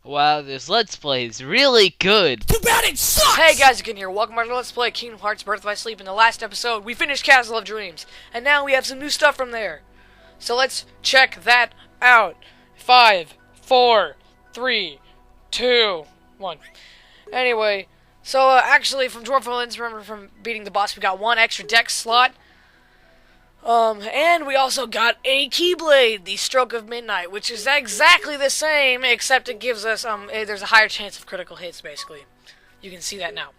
Wow, this Let's Play is really good. Too bad it sucks! Hey guys, again here. Welcome back to Let's Play Kingdom Hearts Birth by Sleep. In the last episode, we finished Castle of Dreams, and now we have some new stuff from there. So let's check that out. 5, 4, 3, 2, 1. Anyway, so actually from Dwarfs, remember from beating the boss, we got one extra deck slot. And we also got a Keyblade, the Stroke of Midnight, which is exactly the same, except it gives us, there's a higher chance of critical hits, basically. You can see that now.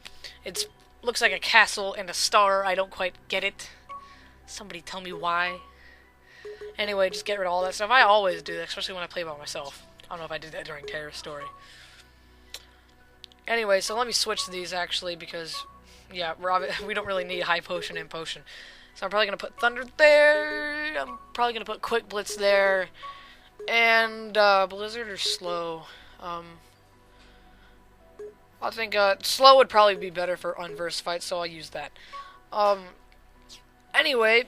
It looks like a castle and a star. I don't quite get it. Somebody tell me why. Anyway, just get rid of all that stuff. I always do that, especially when I play by myself. I don't know if I did that during Terror's Story. Anyway, so let me switch to these, actually, because, yeah, we don't really need High Potion and Potion. So I'm probably going to put Thunder there. I'm probably going to put Quick Blitz there. And Blizzard or Slow. I think Slow would probably be better for unversed fights, so I'll use that. Anyway.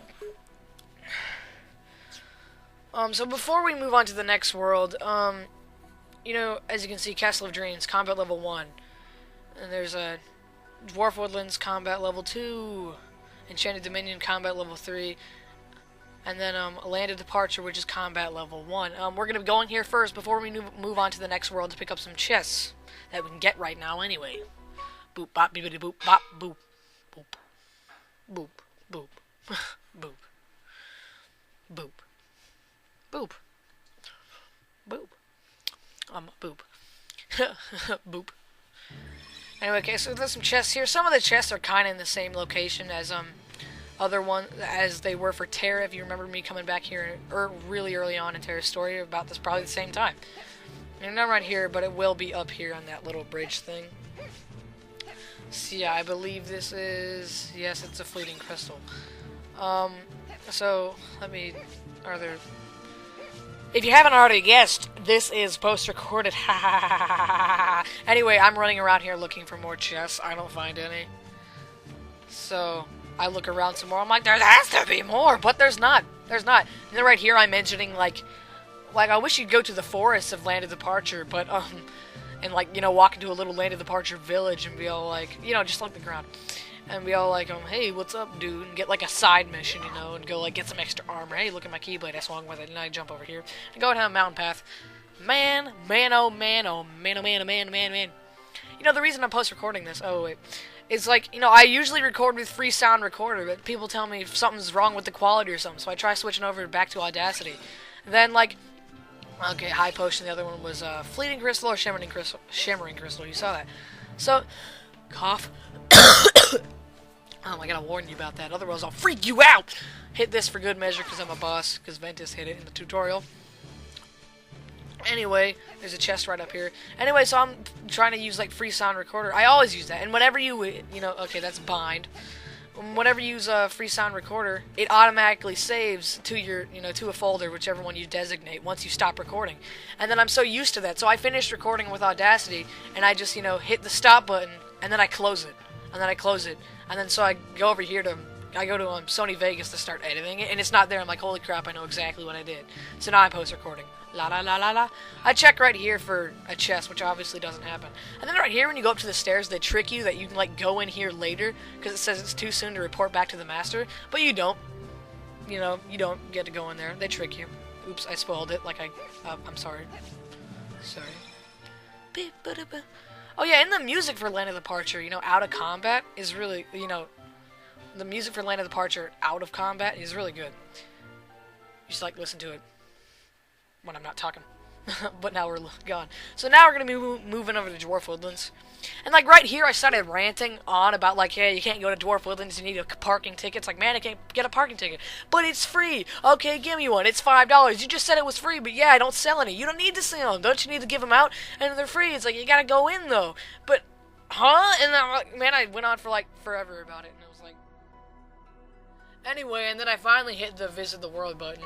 So before we move on to the next world, you know, as you can see, Castle of Dreams, Combat Level 1. And there's a Dwarf Woodlands, Combat Level 2. Enchanted Dominion, Combat Level 3, and then Land of Departure, which is Combat Level 1. We're going to be going here first before we move on to the next world to pick up some chests that we can get right now anyway. Boop, bop, bibbidi, boop, bop, boop, boop, boop, boop, boop, boop, boop, boop, boop, boop. Anyway, okay, so there's some chests here. Some of the chests are kind of in the same location as as they were for Terra. If you remember me coming back here really early on in Terra's story about this, probably the same time. And not right here, but it will be up here on that little bridge thing. So yeah, I believe this is, yes, it's a fleeting crystal. So let me, if you haven't already guessed, this is post-recorded. Anyway, I'm running around here looking for more chests. I don't find any. So I look around some more. I'm like, there has to be more, but there's not. There's not. And then right here, I'm mentioning like I wish you'd go to the forests of Land of Departure, but and like, you know, walk into a little Land of Departure village and be all like, you know, just like the ground. And be all like, hey, what's up, dude? And get like a side mission, you know, and go like get some extra armor. Hey, look at my Keyblade, I swung with it, and I jump over here and go down a mountain path. Man, oh man, oh man, oh man, oh man, oh man, man. You know, the reason I'm post-recording this, oh wait, is like, you know, I usually record with free sound recorder, but people tell me if something's wrong with the quality or something, so I try switching over back to Audacity. Then like, okay, High Potion, the other one was Fleeting Crystal or Shimmering Crystal. Shimmering Crystal, you saw that. So, cough. I gotta warn you about that, otherwise I'll freak you out! Hit this for good measure because I'm a boss, because Ventus hit it in the tutorial. Anyway, there's a chest right up here. Anyway, so I'm trying to use like free sound recorder. I always use that, and whenever you know, okay, that's bind. Whenever you use a free sound recorder, it automatically saves to your, you know, to a folder, whichever one you designate, once you stop recording. And then I'm so used to that, so I finished recording with Audacity, and I just, you know, hit the stop button, and then I close it. And then I close it. And then so I go over here to, I go to Sony Vegas to start editing it, and it's not there. I'm like, holy crap, I know exactly what I did. So now I'm post-recording. La la la la la. I check right here for a chest, which obviously doesn't happen. And then right here, when you go up to the stairs, they trick you that you can like go in here later, because it says it's too soon to report back to the master. But you don't. You know, you don't get to go in there. They trick you. Oops, I spoiled it. Like I'm sorry. Sorry. Beep, ba da ba. Oh yeah, and the music for Land of Departure, you know, out of combat is really, you know, the music for Land of Departure out of combat is really good. You just like listen to it when I'm not talking. But now we're gone. So now we're going to be moving over to Dwarf Woodlands. And like right here I started ranting on about like, hey, you can't go to Dwarf Woodlands, you need a parking ticket. It's like, man, I can't get a parking ticket. But it's free. Okay, give me one. It's $5. You just said it was free, but yeah, I don't sell any. You don't need to sell them. Don't you need to give them out? And they're free. It's like, you got to go in though. But, huh? And then, like, man, I went on for like forever about it. And it was like, anyway, and then I finally hit the visit the world button.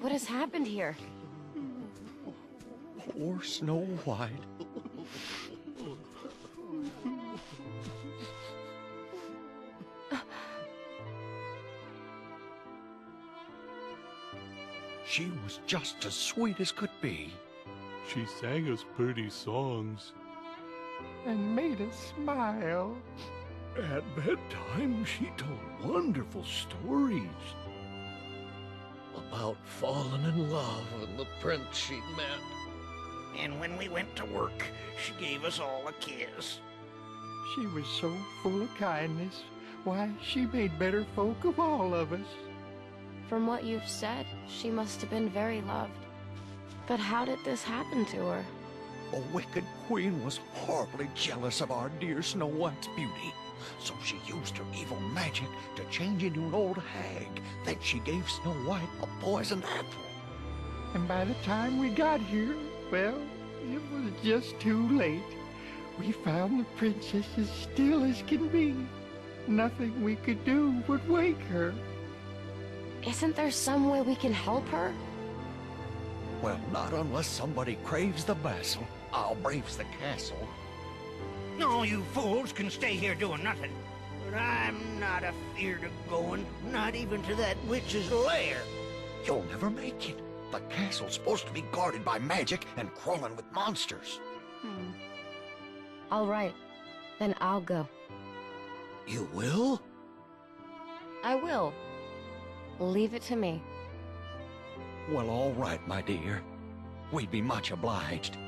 What has happened here? Poor Snow White. She was just as sweet as could be. She sang us pretty songs. And made us smile. At bedtime, she told wonderful stories. About falling in love and the prince she'd met. And when we went to work, she gave us all a kiss. She was so full of kindness. Why, she made better folk of all of us. From what you've said, she must have been very loved. But how did this happen to her? A wicked queen was horribly jealous of our dear Snow White's beauty. So she used her evil magic to change into an old hag. Then she gave Snow White a poisoned apple. And by the time we got here, well, it was just too late. We found the princess as still as can be. Nothing we could do would wake her. Isn't there some way we can help her? Well, not unless somebody craves the vessel. I'll braves the castle. No, you fools can stay here doing nothing. But I'm not afeard of going, not even to that witch's lair. You'll never make it. The castle's supposed to be guarded by magic and crawling with monsters. All right, then I'll go. You will? I will. Leave it to me. Well, all right, my dear. We'd be much obliged.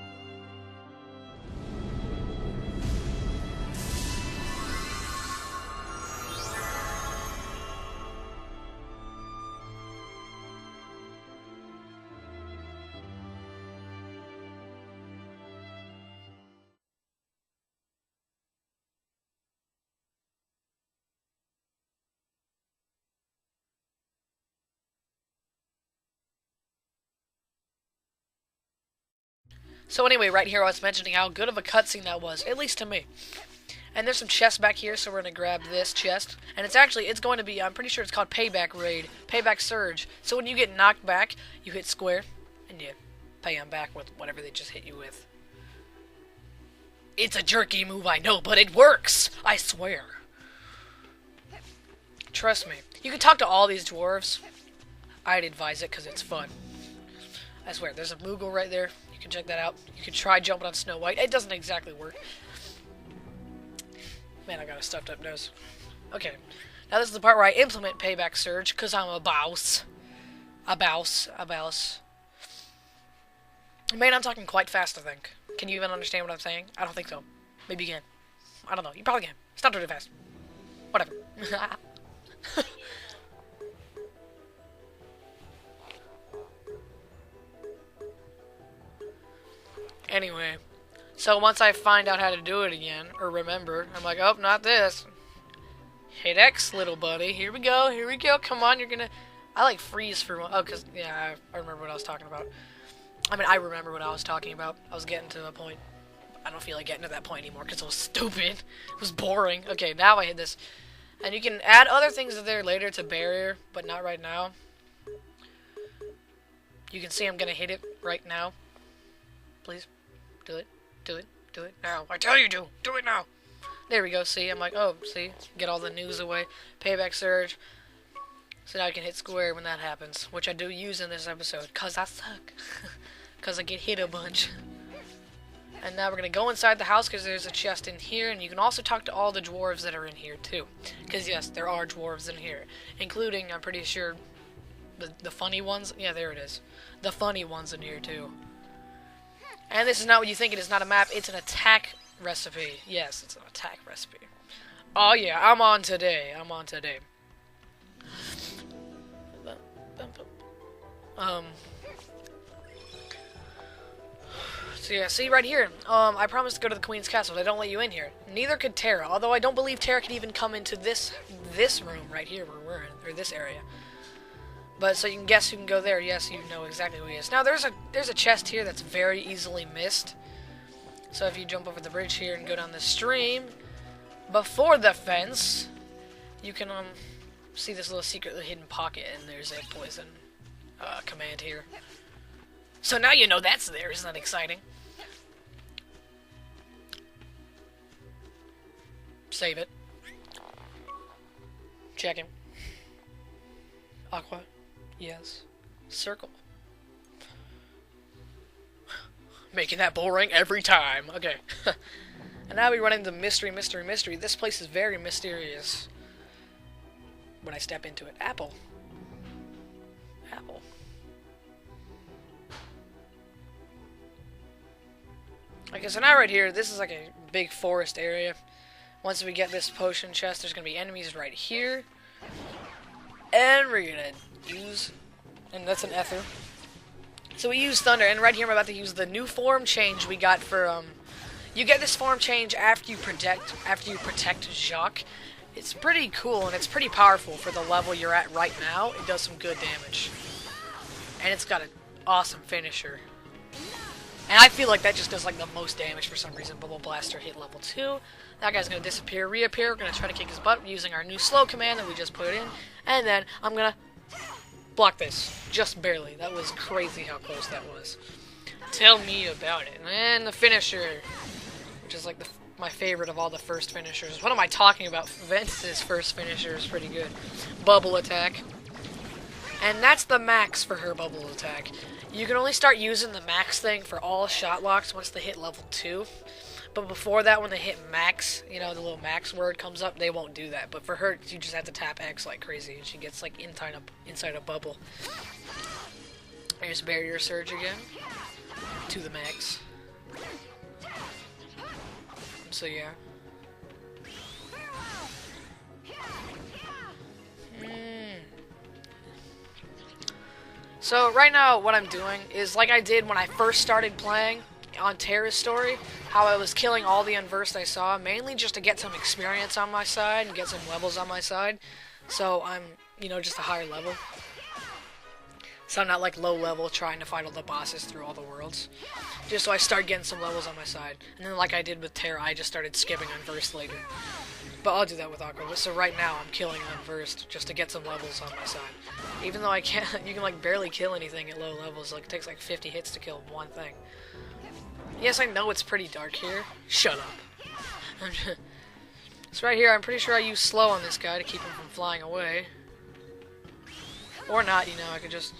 So anyway, right here I was mentioning how good of a cutscene that was, at least to me. And there's some chests back here, so we're going to grab this chest. And it's going to be, I'm pretty sure it's called Payback Raid, Payback Surge. So when you get knocked back, you hit square, and you pay them back with whatever they just hit you with. It's a jerky move, I know, but it works! I swear. Trust me. You can talk to all these dwarves. I'd advise it, because it's fun. I swear, there's a Moogle right there. You can check that out. You can try jumping on Snow White. It doesn't exactly work. Man, I got a stuffed up nose. Okay. Now this is the part where I implement Payback Surge, because I'm a boss. A boss. A boss. Man, I'm talking quite fast, I think. Can you even understand what I'm saying? I don't think so. Maybe you can. I don't know. You probably can. It's not really fast. Whatever. Anyway, so once I find out how to do it again, or remember, I'm like, oh, not this. Hit X, little buddy. Here we go, here we go. Come on, you're gonna... I like freeze for... Oh, because, yeah, I remember what I was talking about. I mean, I remember what I was talking about. I was getting to a point. I don't feel like getting to that point anymore, because it was stupid. It was boring. Okay, now I hit this. And you can add other things there later to barrier, but not right now. You can see I'm gonna hit it right now. Please. Do it. Do it. Do it now. I tell you to. Do it now. There we go. See? I'm like, oh, see? Get all the news away. Payback Surge. So now I can hit square when that happens. Which I do use in this episode. Because I suck. Because I get hit a bunch. And now we're going to go inside the house because there's a chest in here. And you can also talk to all the dwarves that are in here too. Because yes, there are dwarves in here. Including, I'm pretty sure, the funny ones. Yeah, there it is. The funny ones in here too. And this is not what you think it is. Not a map. It's an attack recipe. Yes, it's an attack recipe. Oh yeah, I'm on today. I'm on today. So yeah, see right here. I promised to go to the Queen's Castle. They don't let you in here. Neither could Tara. Although I don't believe Tara could even come into this room right here where we're in, or this area. But so you can guess who can go there. Yes, you know exactly who he is. Now there's a chest here that's very easily missed. So if you jump over the bridge here and go down the stream, before the fence, you can see this little secretly hidden pocket, and there's a poison command here. So now you know that's there. Isn't that exciting? Save it. Checking. Aqua. Yes. Circle. Making that boring every time. Okay. And now we run into mystery, mystery, mystery. This place is very mysterious. When I step into it. Apple. Apple. Okay, so now right here, this is like a big forest area. Once we get this potion chest, there's going to be enemies right here. And we're going to use... And that's an ether. So we use Thunder, and right here I'm about to use the new form change we got for... You get this form change after you protect Jacques. It's pretty cool, and it's pretty powerful for the level you're at right now. It does some good damage. And it's got an awesome finisher. And I feel like that just does like the most damage for some reason. Bubble Blaster hit level 2. That guy's going to disappear, reappear. We're going to try to kick his butt using our new slow command that we just put in. And then I'm going to block this. Just barely. That was crazy how close that was. Tell me about it. And the finisher, which is like my favorite of all the first finishers. What am I talking about? Ventus's first finisher is pretty good. Bubble attack. And that's the max for her bubble attack. You can only start using the max thing for all shot locks once they hit level 2. But before that, when they hit max, you know, the little max word comes up, they won't do that. But for her, you just have to tap X like crazy, and she gets like inside a bubble. There's Barrier Surge again. To the max. So yeah. So right now what I'm doing is like I did when I first started playing on Terra's story, how I was killing all the unversed I saw, mainly just to get some experience on my side and get some levels on my side. So I'm, you know, just a higher level. So I'm not like low level trying to fight all the bosses through all the worlds. Just so I start getting some levels on my side. And then like I did with Terra, I just started skipping unversed later. But I'll do that with Aqua. So right now I'm killing unversed just to get some levels on my side. Even though I can't, you can like barely kill anything at low levels. Like it takes like 50 hits to kill one thing. Yes, I know it's pretty dark here. Shut up. So right here, I'm pretty sure I use slow on this guy to keep him from flying away. Or not, you know, I could just...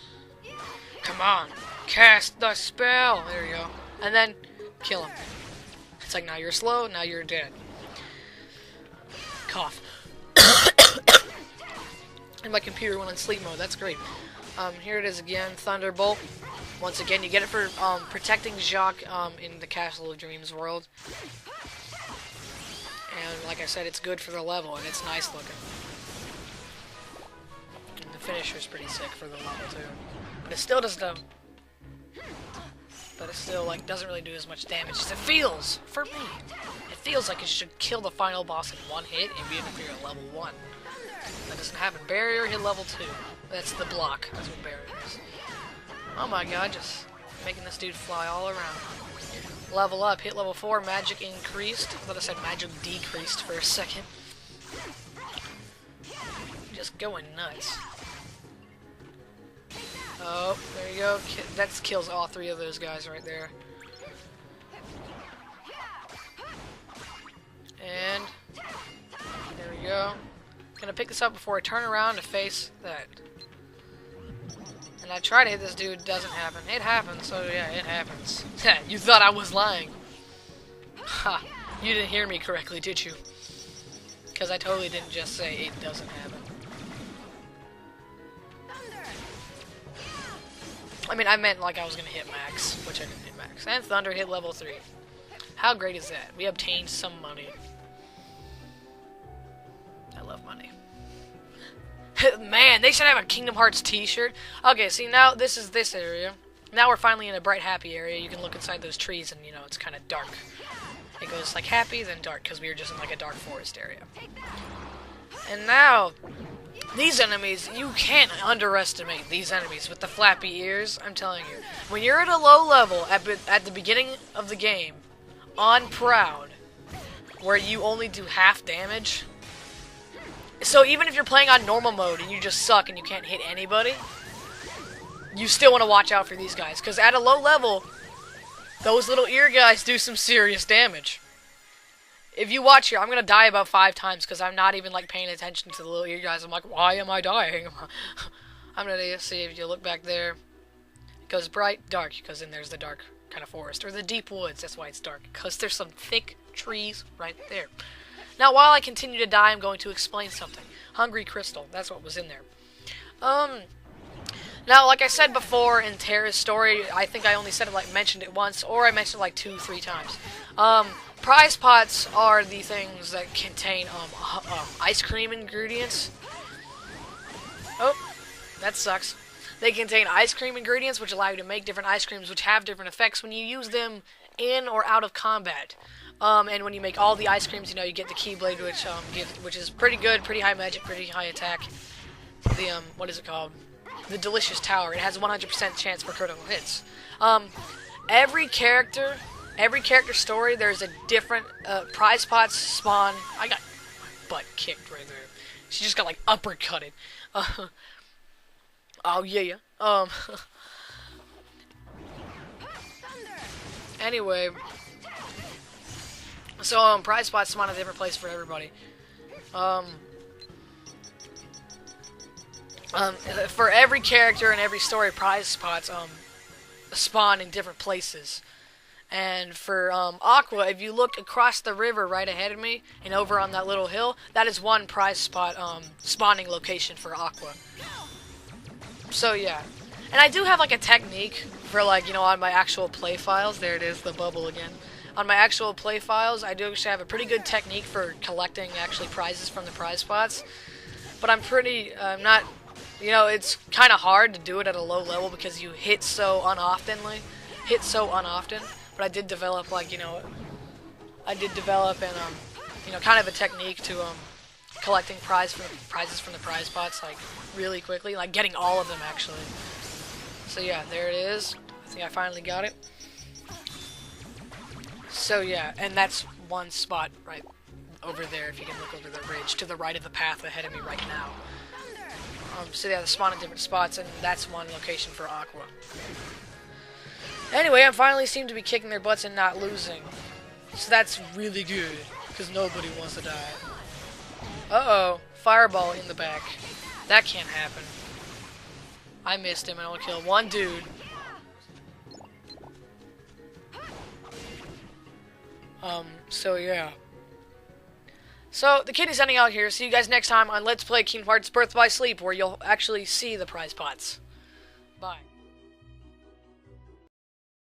Come on, cast the spell! There you go. And then, kill him. It's like, now you're slow, now you're dead. Cough. And my computer went on sleep mode, that's great. Here it is again, Thunderbolt. Once again, you get it for protecting Jacques in the Castle of Dreams world. And like I said, it's good for the level, and it's nice looking. And the finisher's pretty sick for the level too. But it still doesn't. But it still like doesn't really do as much damage as it feels for me. It feels like it should kill the final boss in one hit, and even if you're at level 1. That doesn't happen. Barrier hit level 2. That's the block. That's what barrier is. Oh my god, just making this dude fly all around. Level up, hit level 4, magic increased. I thought I said magic decreased for a second. Just going nuts. Oh, there you go. That kills all 3 of those guys right there. And there we go. Gonna pick this up before I turn around to face that. And I try to hit this dude, doesn't happen. It happens, so yeah, it happens. You thought I was lying. Ha! You didn't hear me correctly, did you? Because I totally didn't just say it doesn't happen. I mean, I meant like I was gonna hit max, which I didn't hit max. And Thunder hit level 3. How great is that? We obtained some money. I love money. Man, they should have a Kingdom Hearts t-shirt. Okay, see, now this is this area. Now we're finally in a bright, happy area. You can look inside those trees and, you know, it's kind of dark. It goes like happy, then dark, because we were just in like a dark forest area. And now, these enemies, you can't underestimate these enemies with the flappy ears. I'm telling you. When you're at a low level, at the beginning of the game, on Proud, where you only do half damage, so even if you're playing on normal mode and you just suck and you can't hit anybody, you still want to watch out for these guys. Because at a low level, those little ear guys do some serious damage. If you watch here, I'm going to die about 5 times because I'm not even like paying attention to the little ear guys. I'm like, why am I dying? I'm going to see if you look back there. It goes bright, dark, because then there's the dark kind of forest. Or the deep woods, that's why it's dark. Because there's some thick trees right there. Now, while I continue to die, I'm going to explain something. Hungry Crystal, that's what was in there. Now, like I said before in Terra's story, I think I only said it, like, mentioned it once, or I mentioned it like 2-3 times. Prize pots are the things that contain, ice cream ingredients. Oh, that sucks. They contain ice cream ingredients, which allow you to make different ice creams, which have different effects when you use them in or out of combat. And when you make all the ice creams, you know, you get the Keyblade, which is pretty good, pretty high magic, pretty high attack. The, what is it called? The Delicious Tower. It has a 100% chance for critical hits. Every character story, there's a different, prize pots spawn. I got my butt kicked right there. She just got, like, uppercutted. Oh, yeah. Anyway. So, prize spots spawn a different place for everybody. For every character and every story, prize spots, spawn in different places. And for, Aqua, if you look across the river right ahead of me, and over on that little hill, that is one prize spot, spawning location for Aqua. So, yeah. And I do have, like, a technique for, like, you know, on my actual play files. There it is, the bubble again. On my actual play files, I do actually have a pretty good technique for collecting, actually, prizes from the prize spots. But I'm not, you know, it's kind of hard to do it at a low level because you hit so unoften. But I did develop, like, you know, and, you know, kind of a technique to, collecting prizes from the prize spots, like, really quickly. Like, getting all of them, actually. So, yeah, there it is. I think I finally got it. So, yeah, and that's one spot right over there, if you can look over the ridge, to the right of the path ahead of me right now. So, yeah, they spawn in different spots, and that's one location for Aqua. Anyway, I finally seem to be kicking their butts and not losing. So that's really good, because nobody wants to die. Uh-oh, fireball in the back. That can't happen. I missed him, and I only killed one dude. So yeah. So, the kid is ending out here. See you guys next time on Let's Play Kingdom Hearts Birth by Sleep, where you'll actually see the prize pots. Bye.